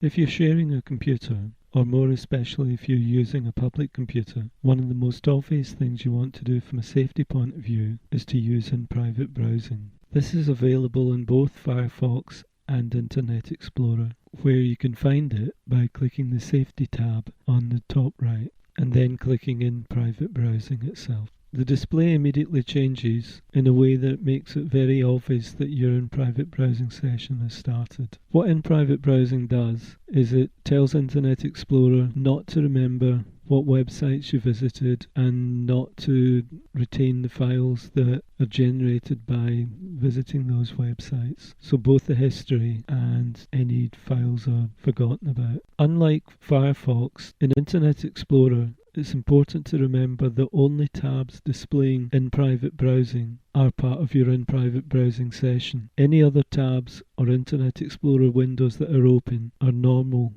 If you're sharing a computer, or more especially if you're using a public computer, one of the most obvious things you want to do from a safety point of view is to use in-private browsing. This is available in both Firefox and Internet Explorer, where you can find it by clicking the Safety tab on the top right and then clicking in private browsing itself. The display immediately changes in a way that makes it very obvious that your in-private browsing session has started. What in-private browsing does is it tells Internet Explorer not to remember what websites you visited and not to retain the files that are generated by visiting those websites. So both the history and any files are forgotten about. Unlike Firefox, in Internet Explorer, it's important to remember that only tabs displaying in private browsing are part of your in private browsing session. Any other tabs or Internet Explorer windows that are open are normal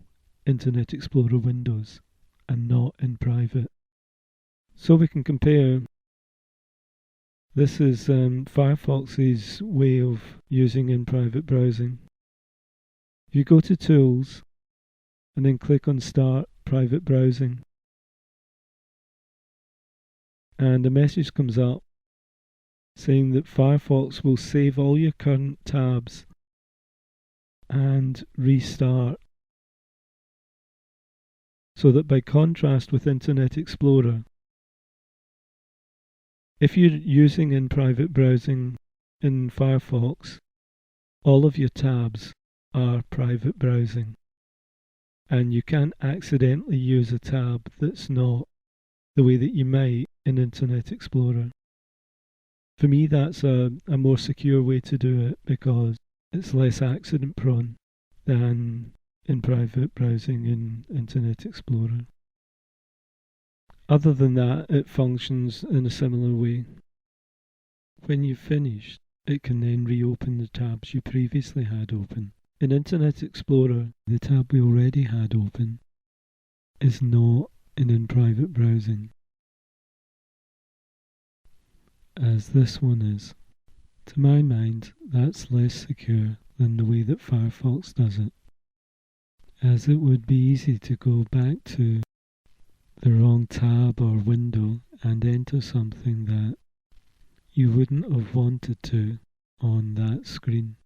Internet Explorer windows and not in private. So we can compare. This is Firefox's way of using in private browsing. If you go to Tools and then click on Start Private Browsing, and a message comes up saying that Firefox will save all your current tabs and restart. So that by contrast with Internet Explorer, if you're using in private browsing in Firefox, all of your tabs are private browsing, and you can't accidentally use a tab that's not the way that you might in Internet Explorer. For me, that's a more secure way to do it because it's less accident prone than in private browsing in Internet Explorer. Other than that, it functions in a similar way. When you've finished, it can then reopen the tabs you previously had open. In Internet Explorer, the tab we already had open is not in private browsing, as this one is. To my mind, that's less secure than the way that Firefox does it, as it would be easy to go back to the wrong tab or window and enter something that you wouldn't have wanted to on that screen.